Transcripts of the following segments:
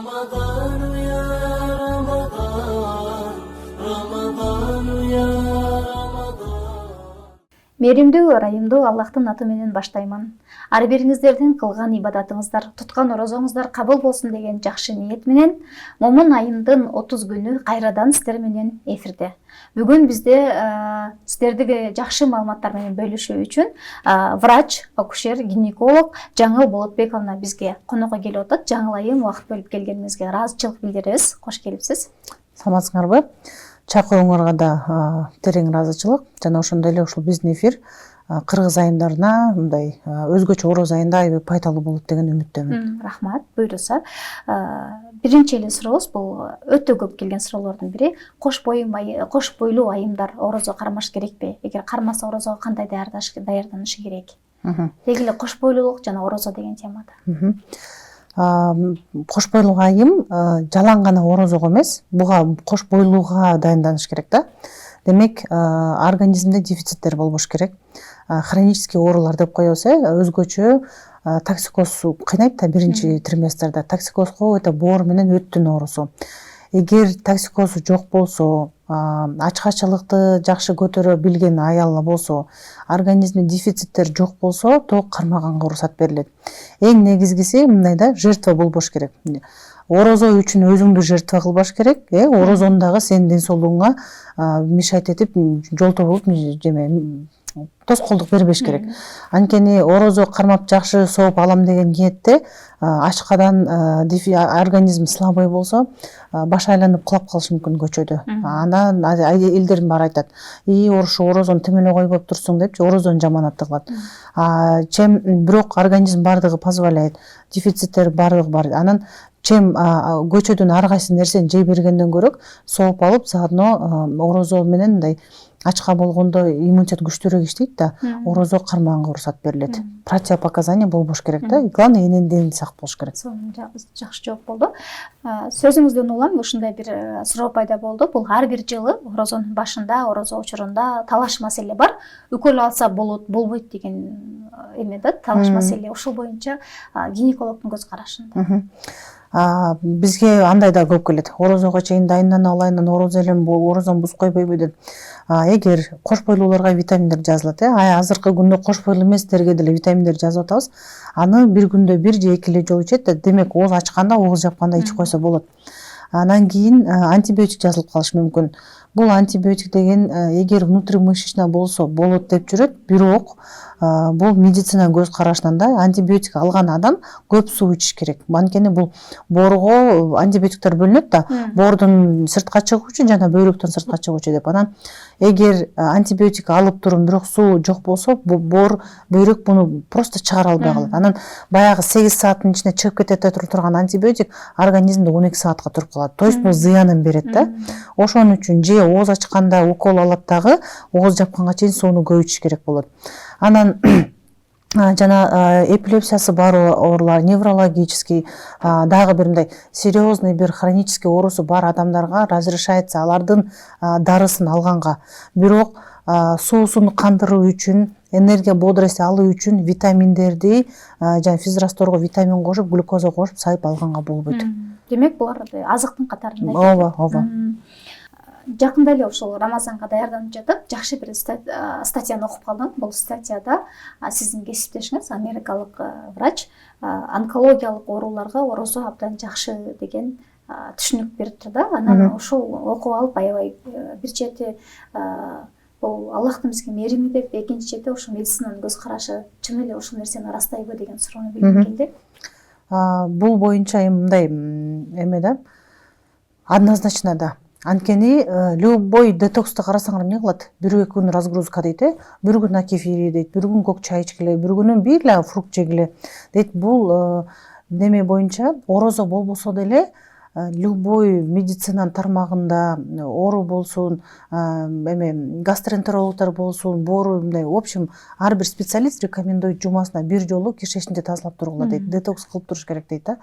رمضان يا رمضان رمضان يا رمضان. Меримдүү ырайымдуу Аллахтын аты менен баштайман. Ар бириңиздердин кылган ибадатыңыздар, туткан орозоңуздар кабыл болсун деген жакшы ниет менен момун айымдын 30 күнү кайрадан сиздер менен эфирде. Бүгүн бизде сиздердиги жакшы маалыматтар менен бөлүшүү үчүн врач, акушер, гинеколог Жаңыл Болотбековна бизге конокко келип атат. Жаңыл айым, убакыт бөлүп келгениңизге ыраазычылык билдиребиз. Кош келипсиз. Саламатсыңарбы? Чакыруңарга да терең ыраазычылык. Жана ошондой эле ушул биздин эфир кыргыз айымдарына мындай өзгөчө ороз айында аябай пайдалуу болот деген үмүттөмүн. Рахмат. Буйруса, биринчи эле сурообуз бул өтө көп келген суроолордун бири. Кош бойлуу айымдар орозо кармаш керекпи? Эгер кармаса орозого кандай даярданышы керек? Деги эле кош бойлуулук жана орозо деген темада. Кош бойлуу айым жалаң гана орозого эмес, буга кош бойлууга дайынданыш керек да. Демек, организмде дефициттер болбош керек. Хронический оорулар деп коебуз, өзгөчө токсикоз кыйнайт да биринчи триместрде. Токсикозго это боор менен өттүн оорусу. Эгер токсикоз жок болсо, ачкачылыкты жакшы көтөрө билген аял болсо, организмде дефициттер жок болсо, ток кармаганга уруксат берилет. Эң негизгиси мындай да, жертва болбош керек. Орозо үчүн өзүңдү жертва кылбаш керек, орозону дагы сенин ден соолугуңа мешать этип, жолтоо болуп тоскоолдук бербеш керек. Анткени орозо кармап жакшы сооп алам деген ниетте ачкадан организм слабый болсо, баш айланып кулап калышы мүмкүн көчөдө. Анан элдердин баары айтат: ушу орозону темелей койбоп турсуң" депчи, орозону жаманат кылат. Бирок организм бардыгы позволяет, дефициттер бардыгы бар. Анан көчөдөн ар кайсы нерсени жей бергенден көрөк сооп алып, заодно орозо менен мындай ачка болгондо иммунитет күчтүүрөөк иштейт да, орозо кармаганга уруксат берилет. Противопоказания болбош керек да. Главное, эненден сак болуш керек. Жакшы жооп болду. Сөзүңүздөн улам ушундай бир суроо пайда болду. Бул ар бир жылы орозонун башында, орозо учурунда талаш маселе бар. Үкөл алса болот, болбойт деген эме да, талаш маселе. Ушул боюнча гинекологдун көз карашында. Бизге андай да көп келет. Орозого чейин дайындана алайын, орозон буз койбойбу деп. Эгер кош бойлууларга витаминдер жазылат, азыркы күндө кош бойлуу эместерге деле витаминдер жазып атабыз. Аны бир күндө 1 же 2 эле жолу ичет. Демек, ооз ачканда, ооз жапканда ичип койсо болот. Анан кийин антибиотик жазылып калышы мүмкүн. Бул антибиотик деген эгер внутримышечно болсо болот деп жүрөт, бирок бул медицина көз карашынан да антибиотик алган адам көп суу ичиш керек. Анткени бул боорго антибиотиктер бөлүнөт да, боордон сыртка чыгуучу жана бөйрөктөн сыртка чыгуучу деп. Анан эгер антибиотик алып турум, бирок суу жок болсо, боор, бөйрөк буну просто чыгара албай калат. Анан баягы 8 сааттын ичинде чыгып кетет турган антибиотик организмде 12 саатка туруп калат. То есть бул зыянын берет да. Ошон үчүн же ооз ачканда укол алат дагы, ооз жапканга чейин сууну көп ичиш керек болот. Анан жана эпилепсиясы бар оорулар, неврологический, дагы бир мындай серьезный бир хронический оорусу бар адамдарга разрешается алардын дарысын алганга. Бирок суусун кандыруу үчүн, энергия бодрость алуу үчүн витаминдерди, жана физрасторго витамин кошуп, глюкоза кошуп сайып алганга болбойт. Демек, булар азыктын катарында. Ооба. Жакында эле ушул Рамазанга даярданып жатып, жакшы бир статьяны окуп калдым. Бул статьяда сиздин кесиптешиңиз, америкалык врач, онкологиялык ооруларга орозо абдан жакшы деген түшүнүк бериптир да. Анан ушул окуп алып, аябай бир чети бул Аллахтын бизге мерими деп, экинчи чети ушул медицинанын көз карашы чын эле ушул нерсени ырастайбы деген суроону билгим келди. Бул боюнча мындай эме да, однозначно да. Анткени любой детоксту карасаңар эмне кылат? 1-2 күн разгрузка дейт, бир күн кефири дейт, бир күн көк чай ичкиле, бир күнүн бир эле фрукт жегиле дейт. Бул неме боюнча орозо болбосо деле любой медицинанын тармагында оору болсун, гастроэнтерологдор болсун, боору мындай, в общем, ар бир специалист рекомендуйт жумасына 1 жолу кишечникти тазалап тургула дейт, детокс кылып туруш керек дейт да.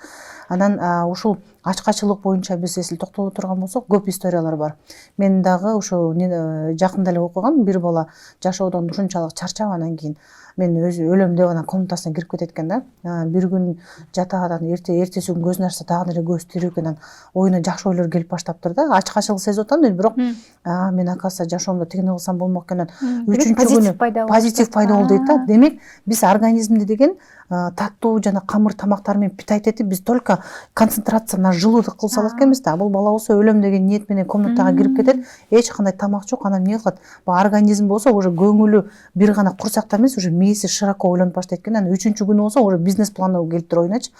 Анан ушул ачкачылык боюнча биз эсил токтоло турган болсок көп историялар бар. Мен дагы ошо жакында эле окугам, бир бала жашоодон ушунчалык чарчап анан кийин мен өзү өлөм деп анан комнатасына кирип кетет экен да. Бир күн жатаадан эртеси күн көзүн ачса дагы эле көзү тирүү экен, оюна жакшы ойлор келип баштаптыр да. Ачкачылык сезип атам дейт, бирок мен акаса жашоомдо тигине кылсам болмок экен. Үчүнчү күнү позитив пайда болду дейт да. Демек биз организмди деген таттуу жана камыр тамактар менен питать этип, биз только концентрация на желудок кылсалык эмес да. Бул бала болсо өлөм деген ниет менен комнатага кирип кетет, эч кандай тамак жок, анан эмне кылат? Бул организм болсо уже көңүлү бир гана курсакта эмес, уже мээси широко ойлонуп баштайт экен. Анан үчүнчү күнү болсо уже бизнес планы келиптир оюначы.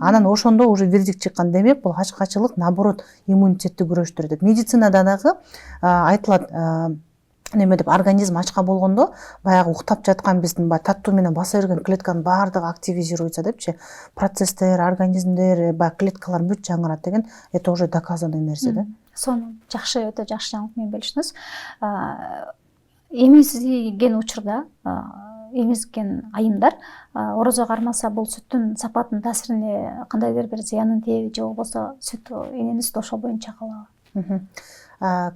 Анан ошондо уже вердикт чыккан. Демек бул ачкачылык наоборот иммунитетти күрөштүрөт. Медицинада дагы айтылат, неме деп, организм ачка болгондо баягы уктап жаткан биздин таттуу менен баса берген клетканын баардыгы активизируется депчи. Процесстер, организмдер, баягы клеткалар бүт жаңырат деген это уже доказанный нерсе да. Сону жакшы, өтө жакшы жаңылык менен бөлүштүңүз. Эмизген учурда, эмизген айымдар орозо кармаса бул сүттүн сапатынын таасирине кандайдыр бир зыянын тийеби же болбосо сүт эненин сүтү ошол боюнча калабы?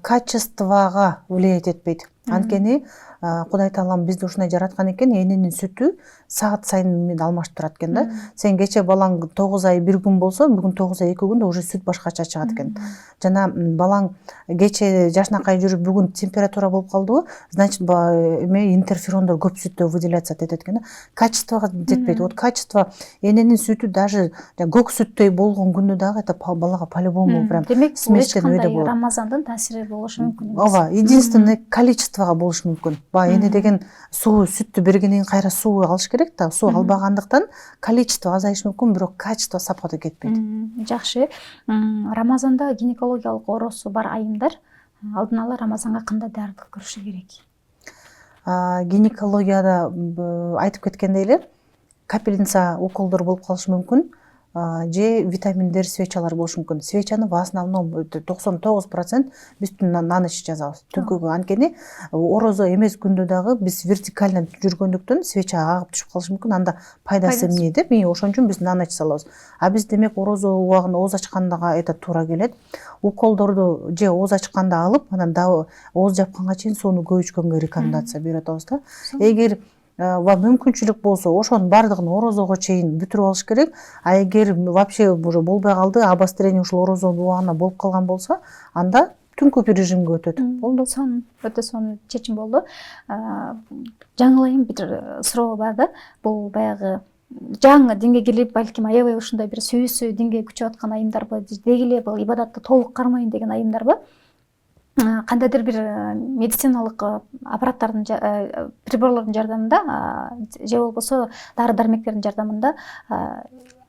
Качествого влиять этпейт. Анткени Кудай Таалам бизди ушундай жараткан экен, эненин сүтү саат сайын алмашып турат экен да. Сен кече балаң 9 ай 1 күн болсо, бүгүн 9 ай 2 күндө уже сүт башкача чыгат экен. Жана балаң кече жашнакай жүрүп бүгүн температура болуп калдыбы, значит интерферондор көп сүттө выделяться этет экен да. Качествого жетпейт. Вот качество эненин сүтү даже көк сүттөй болгон күндө дагы это балага по-любому прям смештен өйдө болот. Рамазандын таасири болушу мүмкүн эмес. Ооба, единственное количествого болушу мүмкүн. Эне деген суу, сүттү бергенден кийин кайра суу алыш керек да. Суу албагандыктан количество азайышы мүмкүн, бирок качество сапаты кетпейт. Жакшы. Рамазанда гинекологиялык оорусу бар айымдар алдын ала Рамазанга кандай даярдык көрүшү керек? Гинекологияда айтып кеткендей эле капельница уколдор болуп калышы мүмкүн. Же витаминдер, свечалар болушу мүмкүн. Свечаны в основном 99% биз на ночь жазабыз. Түнкүгү. Анткени орозо эмес күндө дагы биз вертикально жүргөндүктөн свеча агып түшүп калышы мүмкүн. Анда пайдасы эмне деп, ошон үчүн биз на ночь салабыз. Биз демек орозо убагында ооз ачкандага это туура келет. Уколдорду же ооз ачканда алып, анан дагы ооз жапканга чейин сууну көп ичкөнгө рекомендация берип атабыз да. Эгер мүмкүнчүлүк болсо ошонун баардыгын орозого чейин бүтүрүп алыш керек. Эгер вообще уже болбой калды, обострение ушул орозонун убагына болуп калган болсо, анда түнкү режимге өтөт. Болду. Өтө сонун чечим болду. Жаңылайым бир суроо бар да. Бул баягы жаңы динге келип, балким аябай ушундай бир сүйүүсү динге күчүп аткан айымдарбы, деги эле бул ибадатты толук кармайын деген айымдарбы? Кандайдыр бир медициналык аппараттардын, приборлордун жардамында же болбосо дары-дармектердин жардамында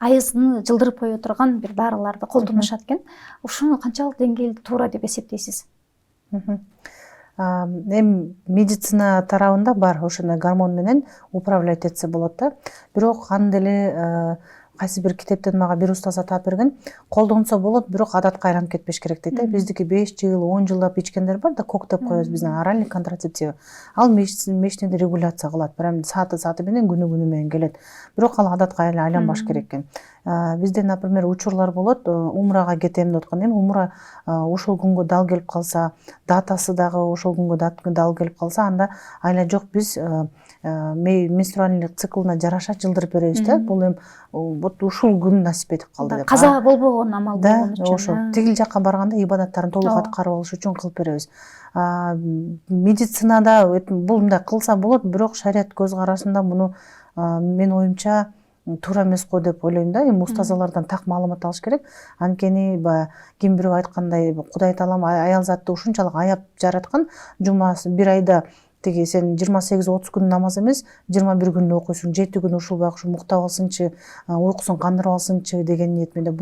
айызын жылдырып кое турган бир дарыларды колдонушат экен. Ушуну канчалык деңгээлде туура деп эсептейсиз? Медицина тарабында бар, ошондой гормон менен управлять этсе болот да. Бирок анда эле кайсы бир китептен мага бир устаз атап берген, колдонсо болот, бирок адатка айланып кетпеш керек дейт. Биздики 5 жыл, 10 жылдап ичкендер бар да, кок деп коебуз биздин оральный контрацептив. Ал мечтеде регуляция кылат, прям сааты менен күнү менен келет. Бирок ал адатка айланбаш керек экен. Бизде, например, учурлар болот, умрага кетем деп аткан, умра ошол күнгө дал келип калса, датасы дагы ошол күнгө дал келип калса, анда айла жок, биз менструальный циклына жараша жылдырып беребиз да. Бул вот ушул күн насип этип калды деп. Каза болбогон амал болгон үчүн. Ошо тигил жакка барганда ибадаттарын толук аткарып алыш үчүн кылып беребиз. Медицинада бул мындай кылса болот, бирок шарият көз карашында муну мен оюмча туура эмес го деп ойлойм да. Устазалардан так маалымат алыш керек. Анткени ким бирөө айткандай, Кудай Таалам аял затты ушунчалык аяп жараткан, жумасы бир айда тиги сен 28-30 күн намаз эмес, 21 күндө окуйсуң, 7 күн ушул ушу муктап алсынчы, уйкусун кандырып алсынчы деген ниет менен.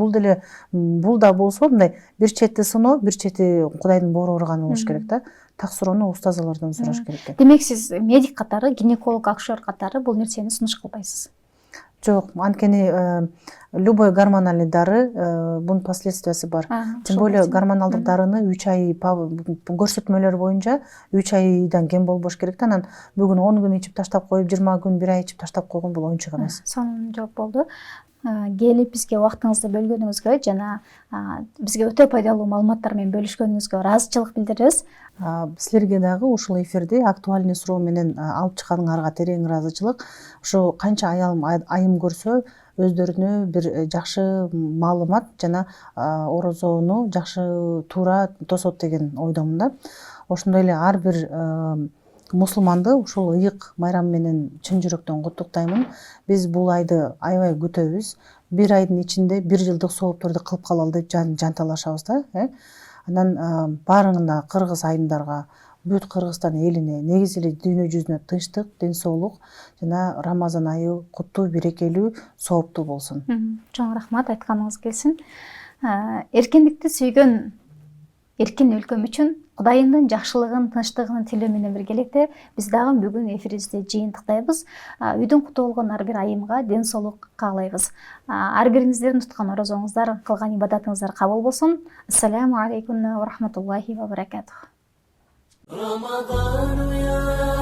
Бул да болсо мындай бир чети сыноо, бир чети Кудайдын боору урганы болуш керек да. Так суроону устазалардан сураш керек. Демек сиз медик катары, гинеколог, акушер катары бул нерсени сунуш кылбайсыз? Жок, анткени любой гормональный дары бунун последствиясы бар. Тем более гормоналдык дарыны 3 ай көрсөтмөлөр боюнча 3 айдан кем болбош керек да. Анан бүгүн 10 күн ичип таштап коюп, 20 күн, 1 ай ичип таштап койгон бул оюнчук эмес. Сонун жооп болду. келип бизге убактыңызды бөлгөнүңүзгө жана бизге өтө пайдалуу маалыматтар менен бөлүшкөнүңүзгө ыраазычылык билдиребиз. Силерге дагы ушул эфирди актуальный суроо менен алып чыкканыңарга терең ыраазычылык. Ушу канча айым көрсө өздөрүнө бир жакшы маалымат жана орозону жакшы туура тосот деген ойдомун да. Ошондой эле ар бир мусулманды ушул ыйык майрам менен чын жүрөктөн куттуктаймын. Биз бул айды аябай күтөбүз. Бир айдын ичинде 1 жылдык соопторду кылып калалы деп жанталашабыз да. Анан баарыңына кыргыз айымдарга, бүт Кыргызстан элине, негизи эле дүйнө жүзүнө тынчтык, ден соолук жана Рамазан айы куттуу, берекелүү, сооптуу болсун. Чоң рахмат, айтканыңыз келсин. Эркиндикти сүйгөн эркин өлкөм үчүн Кудайымдын жакшылыгын, тынчтыгын тилөө менен биргеликте биз дагы бүгүн эфирибизди жыйынтыктайбыз. Үйдүн куту болгон ар бир айымга ден соолук каалайбыз. Ар бириңиздердин туткан орозоңуздар, кылган ибадатыңыздар кабыл болсун. Ассаламу алейкум ва рахматуллахи ва баракатух. رمضان يا